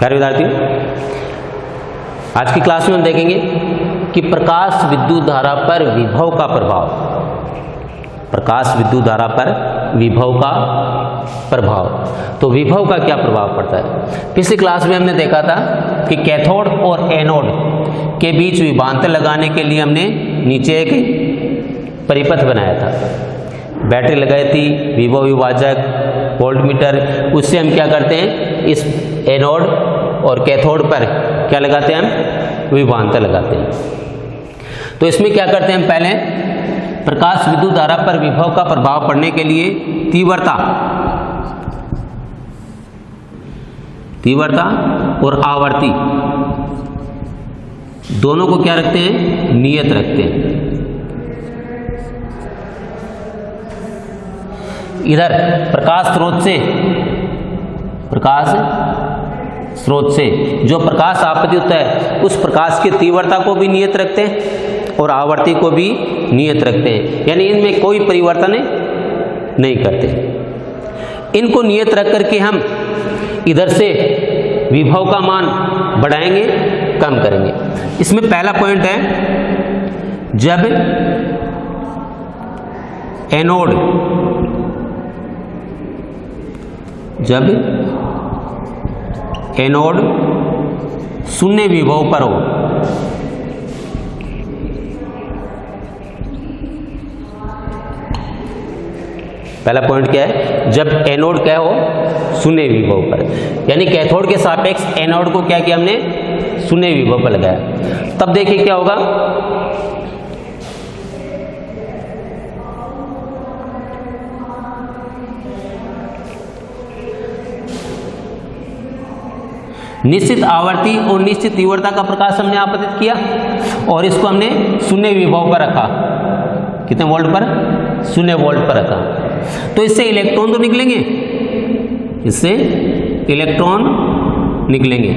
प्यारे विद्यार्थियों, आज की क्लास में हम देखेंगे कि प्रकाश विद्युत धारा पर विभव का प्रभाव। प्रकाश विद्युत धारा पर विभव का प्रभाव। तो विभव का क्या प्रभाव पड़ता है? पिछली क्लास में हमने देखा था कि कैथोड और एनोड के बीच विभवांतर लगाने के लिए हमने नीचे एक परिपथ बनाया था, बैटरी लगाई थी, विभव विभाजक, वोल्टमीटर। उससे हम क्या करते हैं, इस एनोड और कैथोड पर क्या लगाते हैं, हम विभवांतर लगाते हैं। तो इसमें क्या करते हैं, हम पहले प्रकाश विद्युत धारा पर विभव का प्रभाव पड़ने के लिए तीव्रता और आवर्ती दोनों को क्या रखते हैं, नियत रखते हैं। इधर प्रकाश स्रोत से जो प्रकाश आपतित होता है उस प्रकाश की तीव्रता को भी नियत रखते हैं और आवर्ती को भी नियत रखते हैं, यानी इनमें कोई परिवर्तन नहीं करते। इनको नियत रख करके हम इधर से विभव का मान बढ़ाएंगे, कम करेंगे। इसमें पहला पॉइंट है, जब एनोड शून्य विभव पर हो, पहला पॉइंट क्या है, जब एनोड क्या हो, शून्य विभव पर, यानी कैथोड के सापेक्ष एनोड को क्या किया हमने, शून्य विभव पर लगाया। तब देखिए क्या होगा, निश्चित आवर्ती और निश्चित तीव्रता का प्रकाश हमने आपतित किया और इसको हमने शून्य विभव पर रखा। कितने वोल्ट पर? 0 वोल्ट पर रखा। तो इससे इलेक्ट्रॉन तो निकलेंगे, इससे इलेक्ट्रॉन निकलेंगे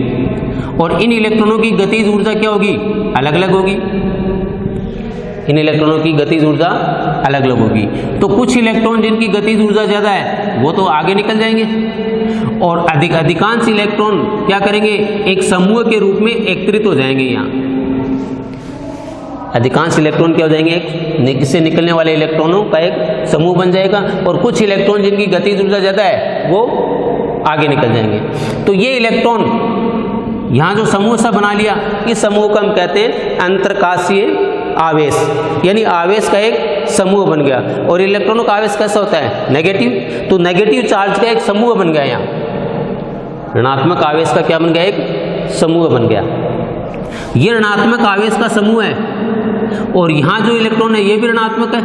और इन इलेक्ट्रॉनों की गतिज ऊर्जा क्या होगी, अलग अलग होगी। इन इलेक्ट्रॉनों की गतिज ऊर्जा अलग अलग होगी। तो कुछ इलेक्ट्रॉन जिनकी गतिज ऊर्जा ज़्यादा है वो तो आगे निकल जाएंगे और अधिकांश इलेक्ट्रॉन क्या करेंगे, एक समूह के रूप में एकत्रित हो जाएंगे। यहाँ अधिकांश इलेक्ट्रॉन क्या हो जाएंगे, एक से निकलने वाले इलेक्ट्रॉनों का एक समूह बन जाएगा और कुछ इलेक्ट्रॉन जिनकी गतिज ऊर्जा ज़्यादा है वो आगे निकल जाएंगे। तो ये इलेक्ट्रॉन यहाँ जो समूह सा बना लिया, इस समूह को हम कहते हैं अंतरकाशीय आवेश, यानी आवेश का एक समूह बन गया। और इलेक्ट्रॉनों का आवेश कैसा होता है, नेगेटिव। तो नेगेटिव चार्ज का एक समूह बन गया, यहाँ ऋणात्मक आवेश का क्या बन गया, एक समूह बन गया। ये ऋणात्मक आवेश का समूह है और यहाँ जो इलेक्ट्रॉन है ये भी ऋणात्मक है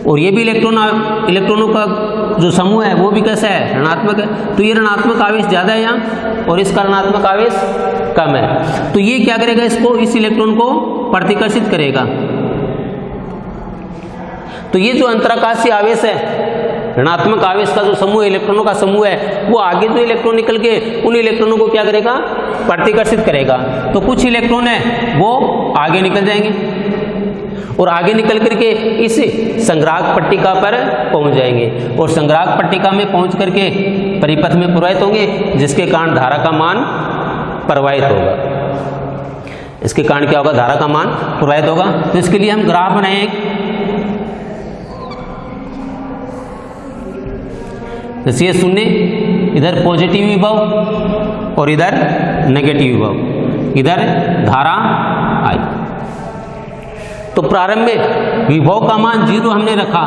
और ये भी इलेक्ट्रॉनों का जो समूह है वो भी कैसा है, ऋणात्मक है। तो ये ऋणात्मक आवेश ज़्यादा है यहाँ और इसका ऋणात्मक आवेश कम है। तो ये क्या करेगा, इस इलेक्ट्रॉन को प्रतिकर्षित करेगा। तो ये जो अंतराकाशीय आवेश है, ऋणात्मक आवेश का जो समूह इलेक्ट्रॉनों का समूह है, वो आगे जो इलेक्ट्रॉन निकल के उन इलेक्ट्रॉनों को क्या करेगा, प्रतिकर्षित करेगा। तो कुछ इलेक्ट्रॉन है वो आगे निकल जाएंगे और आगे निकल करके इस संग्राहक पट्टिका पर पहुंच जाएंगे और संग्राहक पट्टिका में पहुंच करके परिपथ में प्रवाहित होंगे, जिसके कारण धारा का मान प्रवाहित होगा। इसके कारण क्या होगा, धारा का मान प्रवाहित होगा। तो इसके लिए हम ग्राफ बनाए एक, जैसे 0 इधर पॉजिटिव विभव और इधर नेगेटिव विभव, इधर धारा आई। तो प्रारंभ में विभव का मान 0 हमने रखा,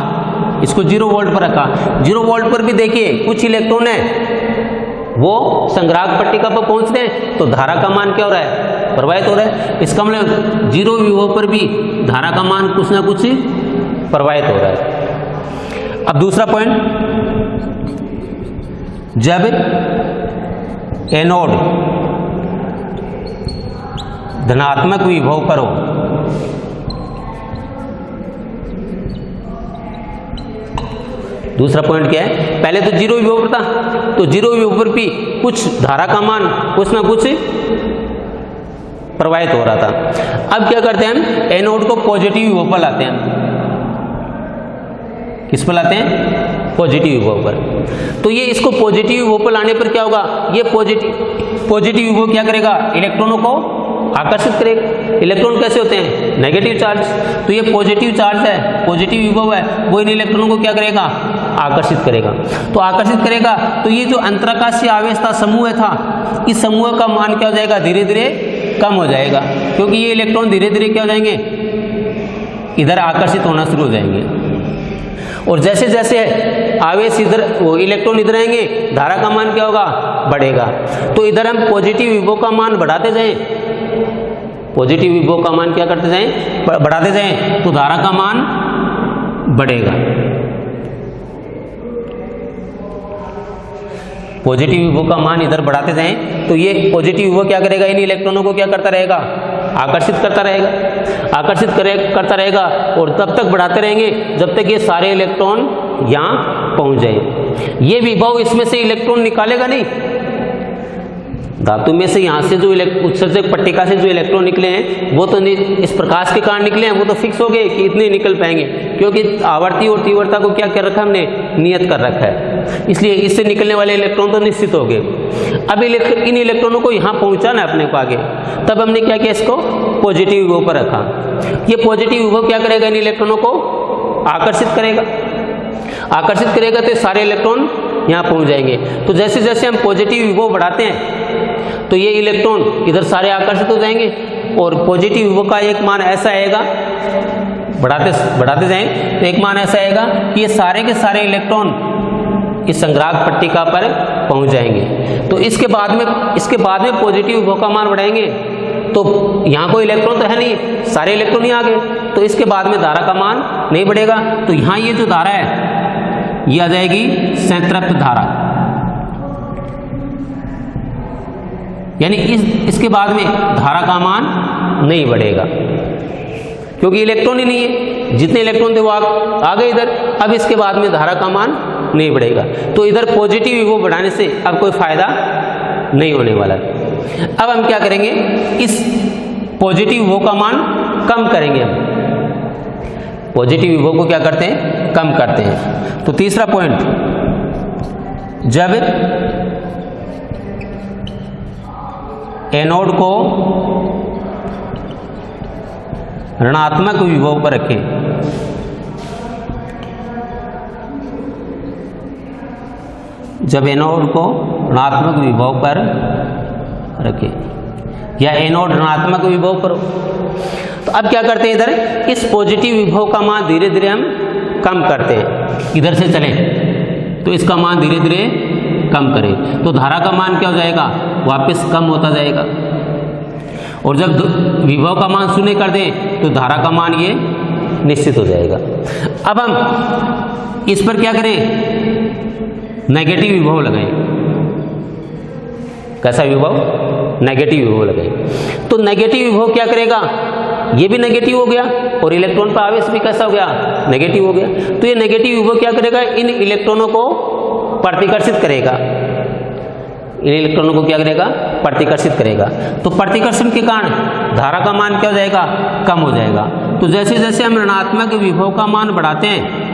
इसको 0 वोल्ट पर रखा। 0 वोल्ट पर भी देखिए कुछ इलेक्ट्रॉन है वो संग्राहक पट्टिका पर पहुंच रहे हैं, तो धारा का मान क्या हो रहा है, प्रवाहित हो रहा है। इसका मतलब 0 विभव पर भी धारा का मान कुछ ना कुछ प्रवाहित हो रहा है। अब दूसरा पॉइंट, जब एनोड धनात्मक विभव पर हो, दूसरा पॉइंट क्या है, पहले तो 0 विभव पर था, तो 0 विभव पर भी कुछ धारा का मान कुछ ना कुछ प्रवाहित हो रहा था। अब क्या करते हैं हम, एनोड को पॉजिटिव विभव पर लाते हैं। किस पर लाते हैं? पॉजिटिव विभव पर। तो ये इसको पॉजिटिव विभव पर लाने पर क्या होगा? ये पॉजिटिव विभव क्या करेगा? इलेक्ट्रॉनों को आकर्षित करेगा। इलेक्ट्रॉन कैसे होते हैं? Negative charge. तो ये पॉजिटिव चार्ज है, पॉजिटिव विभव है, वो इन इलेक्ट्रॉनों को क्या करेगा? आकर्षित करेगा। तो आकर्षित करेगा तो ये जो अंतराकाशीय आवेश था, समूह था, इस समूह का मान क्या हो जाएगा? धीरे धीरे कम हो जाएगा, क्योंकि ये इलेक्ट्रॉन धीरे धीरे क्या हो जाएंगे? इधर आकर्षित होना शुरू हो जाएंगे। और जैसे जैसे आवेश इधर, वो इलेक्ट्रॉन इधर आएंगे, धारा का मान क्या होगा? बढ़ेगा। तो इधर हम पॉजिटिव विभव का मान बढ़ाते जाएं, पॉजिटिव विभव का मान क्या करते जाएं? बढ़ाते जाएं, तो धारा का मान बढ़ेगा। पॉजिटिव विभव का मान इधर बढ़ाते जाएं तो ये पॉजिटिव विभव क्या करेगा? इन इलेक्ट्रॉनों को क्या करता रहेगा? आकर्षित करता रहेगा, आकर्षित करता रहेगा। और तब तक बढ़ाते रहेंगे जब तक ये सारे इलेक्ट्रॉन यहाँ पहुंच जाए। ये विभव इसमें से इलेक्ट्रॉन निकालेगा नहीं। धातु में से यहाँ से जो उत्सर्जक पट्टिका से जो इलेक्ट्रॉन निकले हैं वो तो इस प्रकाश के कारण निकले हैं, वो तो फिक्स हो गए कि इतने निकल पाएंगे, क्योंकि आवर्ती और तीव्रता को क्या कर रखा हमने? नियत कर रखा है। इसलिए इससे निकलने वाले इलेक्ट्रॉन तो निश्चित हो गए। अब इन इलेक्ट्रॉनों को यहाँ पहुँचाना है अपने को आगे, तब हमने क्या किया? इसको पॉजिटिव विभव पर रखा। ये पॉजिटिव विभव क्या करेगा? इन इलेक्ट्रॉनों को आकर्षित करेगा, आकर्षित करेगा तो सारे इलेक्ट्रॉन यहाँ पहुँच जाएंगे। तो जैसे जैसे हम पॉजिटिव विभव बढ़ाते हैं तो ये इलेक्ट्रॉन इधर सारे आकर्षित हो जाएंगे, और पॉजिटिव विभव का एक मान ऐसा आएगा, बढ़ाते जाएं तो एक मान ऐसा आएगा कि ये सारे के सारे इलेक्ट्रॉन इस संग्राहक पट्टिका पर पहुंच जाएंगे। तो इसके बाद में पॉजिटिव विभव का मान बढ़ाएंगे तो यहाँ कोई इलेक्ट्रॉन तो है नहीं, सारे इलेक्ट्रॉन ही आ गए, तो इसके बाद में धारा का मान नहीं बढ़ेगा। तो यहाँ ये जो धारा है ये आ जाएगी संतृप्त धारा, यानी इसके बाद में धारा का मान नहीं बढ़ेगा, क्योंकि इलेक्ट्रॉन ही नहीं है। जितने इलेक्ट्रॉन थे वो आ गए इधर। अब इसके बाद में धारा का मान नहीं बढ़ेगा। तो इधर पॉजिटिव विभव बढ़ाने से अब कोई फायदा नहीं होने वाला। अब हम क्या करेंगे? इस पॉजिटिव विभव का मान कम करेंगे। हम पॉजिटिव विभव को क्या करते हैं? कम करते हैं। तो तीसरा पॉइंट, जब एनोड को ऋणात्मक विभव पर रखें, जब एनोड को ऋणात्मक विभव पर रखें या एनोड ऋणात्मक विभव पर, तो अब क्या करते हैं? इधर इस पॉजिटिव विभव का मान धीरे धीरे हम कम करते हैं। इधर से चलें तो इसका मान धीरे धीरे कम करें, तो धारा का मान क्या हो जाएगा? वापस कम होता जाएगा। और जब विभव का मान शून्य कर दें तो धारा का मान ये निश्चित हो जाएगा। अब हम इस पर क्या करें? नेगेटिव विभव लगाएं। कैसा विभव? नेगेटिव विभव लगाएं। तो नेगेटिव विभव क्या करेगा? ये भी नेगेटिव हो गया और इलेक्ट्रॉन पर आवेश भी कैसा हो गया? नेगेटिव हो गया। तो ये नेगेटिव विभव क्या करेगा? इन इलेक्ट्रॉनों को प्रतिकर्षित करेगा। इन इलेक्ट्रॉनों को क्या करेगा? प्रतिकर्षित करेगा। तो प्रतिकर्षण के कारण धारा का मान क्या हो जाएगा? कम हो जाएगा। तो जैसे जैसे हम ऋणात्मक विभव का मान बढ़ाते हैं,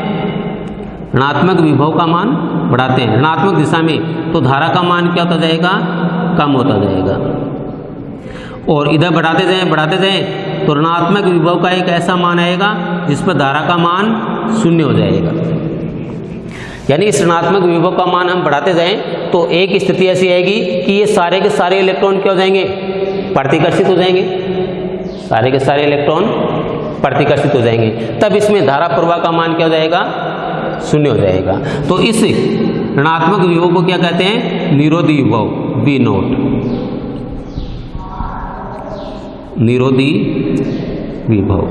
ऋणात्मक विभव का मान बढ़ाते हैं ऋणात्मक दिशा में, तो धारा का मान क्या होता जाएगा? कम होता जाएगा। और इधर बढ़ाते जाएं तो ऋणात्मक विभव का एक ऐसा मान आएगा जिस पर धारा का मान शून्य हो जाएगा। यानी इस ऋणात्मक विभव का मान हम बढ़ाते जाएं तो एक स्थिति ऐसी आएगी कि ये सारे के सारे इलेक्ट्रॉन क्या हो जाएंगे? प्रतिकर्षित हो जाएंगे। सारे के सारे इलेक्ट्रॉन प्रतिकर्षित हो जाएंगे। तब इसमें धारा प्रवाह का मान क्या हो जाएगा? शून्य हो जाएगा। तो इस ऋणात्मक विभव को क्या कहते हैं? निरोधी विभव, बी नोट, निरोधी विभव।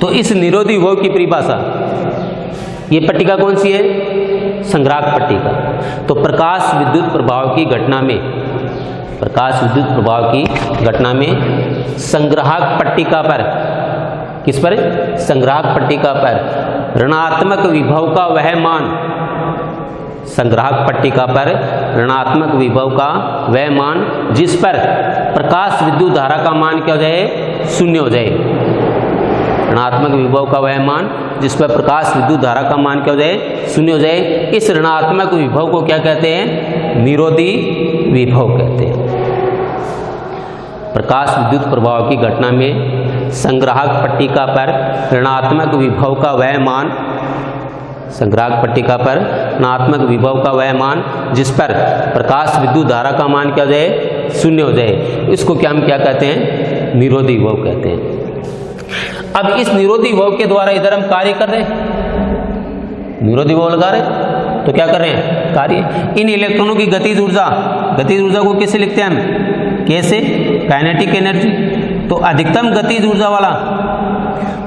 तो इस निरोधी विभव की परिभाषा, ये पट्टिका कौन सी है? संग्राहक पट्टिका। तो प्रकाश विद्युत प्रभाव की घटना में, प्रकाश विद्युत प्रभाव की घटना में संग्राहक पट्टिका पर, किस पर? संग्राहक पट्टिका पर ऋणात्मक विभव का वह मान, संग्राहक पट्टिका पर ऋणात्मक विभव का वह मान जिस पर प्रकाश विद्युत धारा का मान क्या हो जाए? शून्य हो जाए। ऋणात्मक विभव का वह मान जिस पर प्रकाश विद्युत धारा का मान क्या हो जाए, शून्य हो जाए। इस ऋणात्मक विभव को क्या कहते हैं, निरोधी विभव कहते हैं। प्रकाश विद्युत प्रभाव की घटना में संग्राहक पट्टिका पर ऋणात्मक विभव का वह मान, संग्राहक पट्टिका पर ऋणात्मक विभव का वह मान जिस पर प्रकाश विद्युत धारा का मान क्या हो जाए, शून्य हो जाए, इसको क्या हम क्या कहते हैं, निरोधी विभव कहते हैं। अब इस निरोधी विभव के द्वारा इधर हम कार्य कर रहे हैं, निरोधी विभव लगा रहे हैं तो क्या कर रहे हैं, कार्य। इन इलेक्ट्रॉनों की गतिज ऊर्जा को कैसे लिखते हैं हम, कैसे, काइनेटिक एनर्जी। तो अधिकतम गतिज ऊर्जा वाला,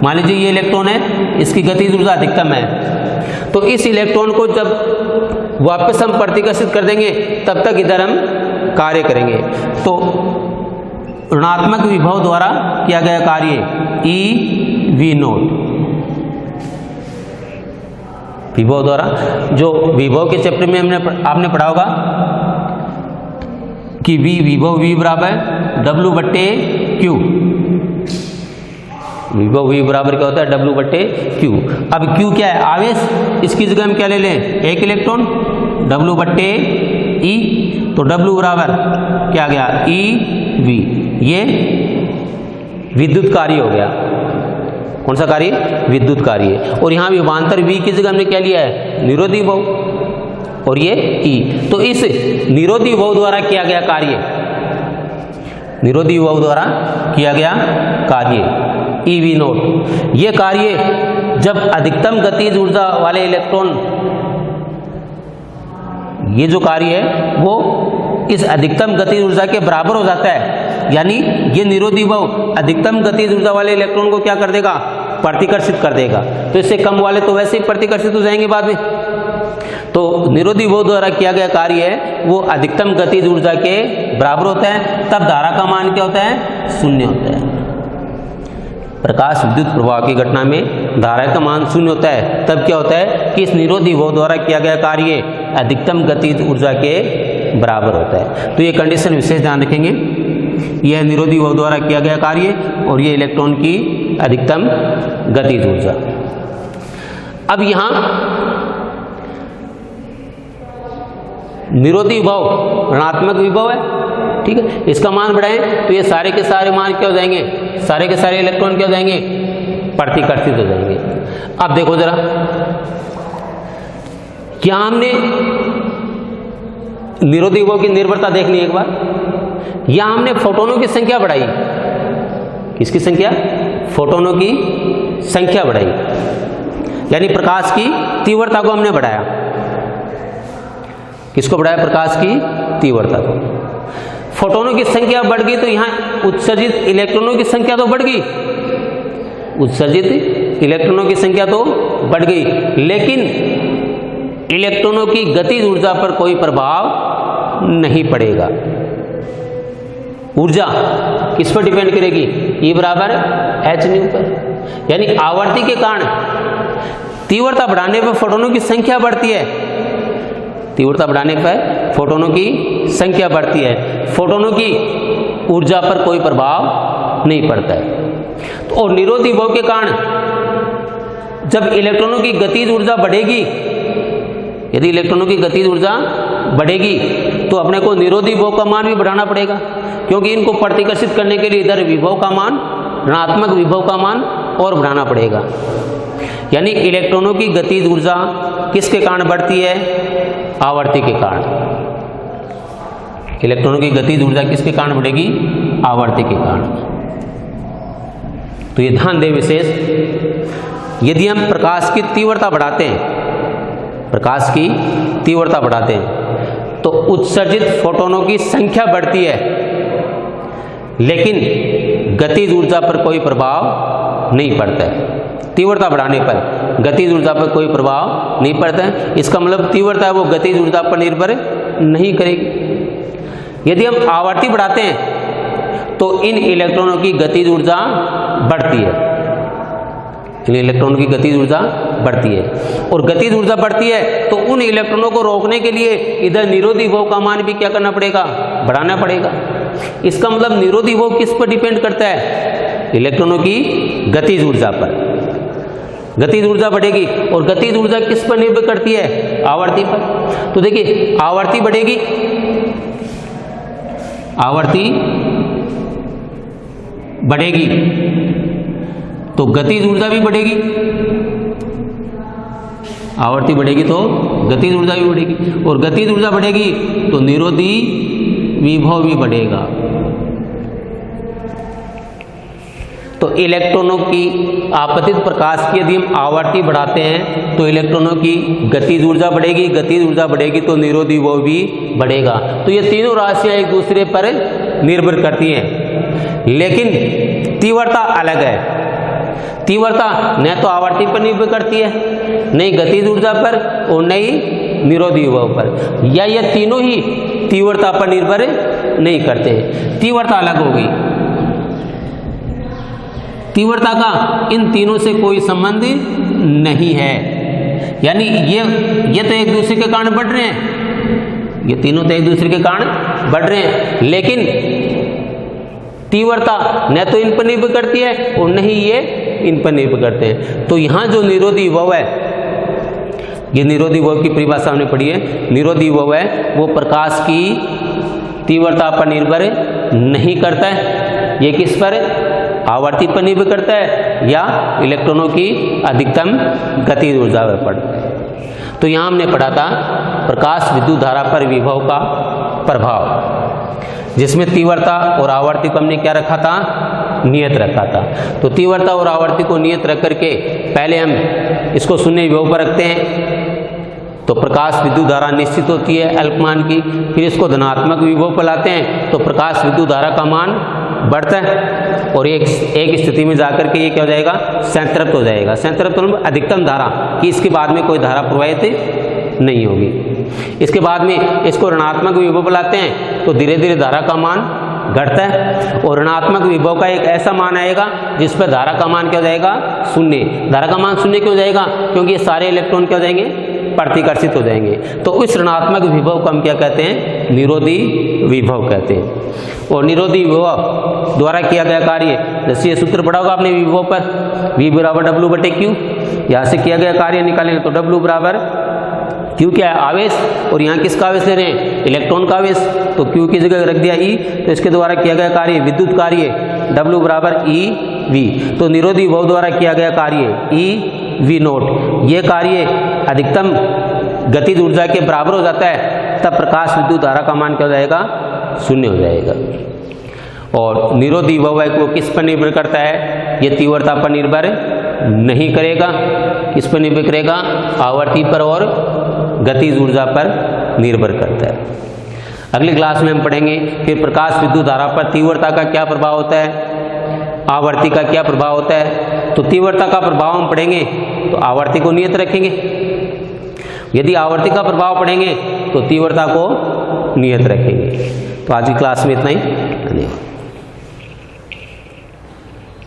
मान लीजिए ये इलेक्ट्रॉन है, इसकी गतिज ऊर्जा अधिकतम है, तो इस इलेक्ट्रॉन को जब वापस हम प्रतिकर्षित कर देंगे तब तक इधर हम कार्य करेंगे। तो ऋणात्मक विभव द्वारा किया गया कार्य EV0, विभव द्वारा, जो विभव के चैप्टर में आपने पढ़ा होगा कि विभव V बराबर W/Q, विभव V बराबर क्या होता है, W/Q। अब Q क्या है, आवेश, इसकी जगह हम क्या ले लें, एक इलेक्ट्रॉन, W/E, तो W बराबर क्या आ गया, EV, ये विद्युत कार्य हो गया। कौन सा कार्य, विद्युत कार्य। और यहाँ विभवांतर V की जगह हमने क्या लिया है, निरोधी विभव, और ये E। तो इस निरोधी विभव द्वारा किया गया कार्य, निरोधी विभव द्वारा किया गया कार्य EV0, ये कार्य जब अधिकतम गतिज ऊर्जा वाले इलेक्ट्रॉन, ये जो कार्य है वो इस अधिकतम गतिज ऊर्जा के बराबर हो जाता है, यानी ये निरोधी विभव अधिकतम गतिज ऊर्जा वाले इलेक्ट्रॉन को क्या कर देगा, प्रतिकर्षित कर देगा। तो इससे कम वाले तो वैसे ही प्रतिकर्षित हो जाएंगे बाद में। तो निरोधी विभव द्वारा किया गया कार्य है वो अधिकतम गतिज ऊर्जा के बराबर होता है, तब धारा का मान क्या होता है, शून्य होता है। प्रकाश विद्युत प्रवाह की घटना में धारा का मान शून्य होता है, तब क्या होता है कि इस निरोधी विभव द्वारा किया गया कार्य अधिकतम गतिज ऊर्जा के बराबर होता है। तो ये कंडीशन विशेष ध्यान रखेंगे, यह निरोधी विभव द्वारा किया गया कार्य और ये इलेक्ट्रॉन की अधिकतम गतिज ऊर्जा। अब यहाँ निरोधी विभव ऋणात्मक विभव है, ठीक है, इसका मान बढ़ाएं तो ये सारे के सारे मान क्या हो जाएंगे, सारे के सारे इलेक्ट्रॉन क्या हो जाएंगे, प्रतिकर्षित हो जाएंगे। अब देखो जरा, क्या हमने निरोधी विभव की निर्भरता देखनी है एक बार। यहां हमने फोटोनों की संख्या बढ़ाई, किसकी संख्या, फोटोनों की संख्या बढ़ाई, यानी प्रकाश की तीव्रता को हमने बढ़ाया। किसको बढ़ाया, प्रकाश की तीव्रता को। फोटोनों की संख्या बढ़ गई तो यहां उत्सर्जित इलेक्ट्रॉनों की संख्या तो बढ़ गई, उत्सर्जित इलेक्ट्रॉनों की संख्या तो बढ़ गई, लेकिन इलेक्ट्रॉनों की गतिज ऊर्जा पर कोई प्रभाव नहीं पड़ेगा। ऊर्जा किस पर डिपेंड करेगी, E बराबर hν पर, यानी आवर्ती के कारण तीव्रता बढ़ाने पर फोटोनों की संख्या बढ़ती है, तीव्रता बढ़ाने पर फोटोनों की संख्या बढ़ती है, फोटोनों की ऊर्जा पर कोई प्रभाव नहीं पड़ता है। तो और निरोधी विभव के कारण जब इलेक्ट्रॉनों की गतिज ऊर्जा बढ़ेगी, यदि इलेक्ट्रॉनों की गतिज ऊर्जा बढ़ेगी तो अपने को निरोधी विभव का मान भी बढ़ाना पड़ेगा, क्योंकि इनको प्रतिकर्षित करने के लिए इधर विभव का मान, ऋणात्मक विभव का मान और बढ़ाना पड़ेगा। यानी इलेक्ट्रॉनों की गतिज ऊर्जा किसके कारण बढ़ती है, आवर्ती के कारण। इलेक्ट्रॉनों की गतिज ऊर्जा किसके कारण बढ़ेगी, आवर्ती के कारण। तो ये ध्यान दें विशेष, यदि हम प्रकाश की तीव्रता बढ़ाते हैं, प्रकाश की तीव्रता बढ़ाते हैं तो उत्सर्जित फोटोनों की संख्या बढ़ती है, लेकिन गतिज ऊर्जा पर कोई प्रभाव नहीं पड़ता है। तीव्रता बढ़ाने पर गतिज ऊर्जा पर कोई प्रभाव नहीं पड़ता है, इसका मतलब तीव्रता है वो गतिज ऊर्जा पर निर्भर नहीं करेगी। यदि हम आवर्ती बढ़ाते हैं तो इन इलेक्ट्रॉनों की गतिज ऊर्जा बढ़ती है, इन इलेक्ट्रॉनों की गतिज ऊर्जा बढ़ती है, और गतिज ऊर्जा बढ़ती है तो उन इलेक्ट्रॉनों को रोकने के लिए इधर निरोधी विभव का मान भी क्या करना पड़ेगा, बढ़ाना पड़ेगा। इसका मतलब निरोधी विभव किस पर डिपेंड करता है, इलेक्ट्रॉनों की गतिज ऊर्जा पर। गतिज ऊर्जा बढ़ेगी और गतिज ऊर्जा किस पर निर्भर करती है? आवर्ती पर। तो देखिए आवर्ती बढ़ेगी, आवर्ती बढ़ेगी तो गतिज ऊर्जा भी बढ़ेगी, आवर्ती बढ़ेगी तो गतिज ऊर्जा भी बढ़ेगी, और गतिज ऊर्जा बढ़ेगी तो निरोधी विभव भी बढ़ेगा। तो इलेक्ट्रॉनों की आपतित प्रकाश की यदि हम आवर्ती बढ़ाते हैं तो इलेक्ट्रॉनों की गतिज ऊर्जा बढ़ेगी, गतिज ऊर्जा बढ़ेगी तो निरोधी विभव भी बढ़ेगा। तो ये तीनों राशियां एक दूसरे पर निर्भर करती हैं, लेकिन तीव्रता अलग है। तीव्रता न तो आवर्ती पर निर्भर करती है, न ही गतिज ऊर्जा पर और न ही निरोधी विभव पर, या ये तीनों ही तीव्रता पर निर्भर नहीं करते हैं। तीव्रता अलग हो गई, तीव्रता का इन तीनों से कोई संबंध नहीं है, यानी ये तो एक दूसरे के कारण बढ़ रहे हैं, ये तीनों तो एक दूसरे के कारण बढ़ रहे हैं, लेकिन तीव्रता न तो इन पर निर्भर करती है और न ही ये इन पर निर्भर करते हैं। तो यहाँ जो निरोधी विभव है, ये निरोधी विभव की परिभाषा हमने पढ़ी है, निरोधी विभव है वो प्रकाश की तीव्रता पर निर्भर नहीं करता है। ये किस पर? आवर्ती पर निर्भर करता है या इलेक्ट्रॉनों की अधिकतम गतिज ऊर्जा पर। तो यहाँ हमने पढ़ा था प्रकाश विद्युत धारा पर विभव का प्रभाव, जिसमें तीव्रता और आवर्ती को हमने क्या रखा था? नियत रखा था। तो तीव्रता और आवर्ती को नियत रख करके पहले हम इसको शून्य विभव पर रखते हैं, तो प्रकाश विद्युत धारा निश्चित होती है अल्पमान की। फिर इसको धनात्मक विभव पर लाते हैं तो प्रकाश विद्युत धारा का मान बढ़ता है और एक स्थिति में जाकर के ये क्या हो जाएगा? संतृप्त हो जाएगा। संतृप्त मतलब अधिकतम धारा कि इसके बाद में कोई धारा प्रवाहित नहीं होगी। इसके बाद में इसको ऋणात्मक विभव पर लाते हैं तो धीरे धीरे धारा का मान घटता है और ऋणात्मक विभव का एक ऐसा मान आएगा जिस पर धारा का मान क्या हो जाएगा? शून्य। धारा का मान शून्य क्यों जाएगा? क्योंकि ये सारे इलेक्ट्रॉन क्या हो जाएंगे? प्रतिकर्षित हो जाएंगे। तो उस ऋणात्मक विभव को हम क्या कहते हैं? निरोधी विभव कहते हैं। और निरोधी विभव द्वारा किया गया कार्य, जैसे ये सूत्र पढ़ा होगा आपने विभव पर, V बराबर W/Q। यहाँ से किया गया कार्य निकालेंगे तो W बराबर Q क्या है? आवेश, और यहाँ किसका आवेश ले रहे हैं? इलेक्ट्रॉन का आवेश, तो Q की जगह रख दिया E। तो इसके द्वारा किया गया कार्य विद्युत कार्य W बराबर EV। तो निरोधी विभव द्वारा किया गया कार्य EV0, ये कार्य अधिकतम गतिज ऊर्जा के बराबर हो जाता है, तब प्रकाश विद्युत धारा का मान क्या हो जाएगा? शून्य हो जाएगा। और निरोधी विभव है वो किस पर निर्भर करता है? ये तीव्रता पर निर्भर नहीं करेगा। किस पर निर्भर करेगा? आवर्ती पर और गतिज ऊर्जा पर निर्भर करता है। अगली क्लास में हम पढ़ेंगे फिर प्रकाश विद्युत धारा पर तीव्रता का क्या प्रभाव होता है, आवर्ती का क्या प्रभाव होता है। तो तीव्रता का प्रभाव हम पढ़ेंगे तो आवर्ती को नियत रखेंगे, यदि आवर्ती का प्रभाव पढ़ेंगे तो तीव्रता को नियत रखेंगे। तो आज की क्लास में इतना ही, धन्यवाद।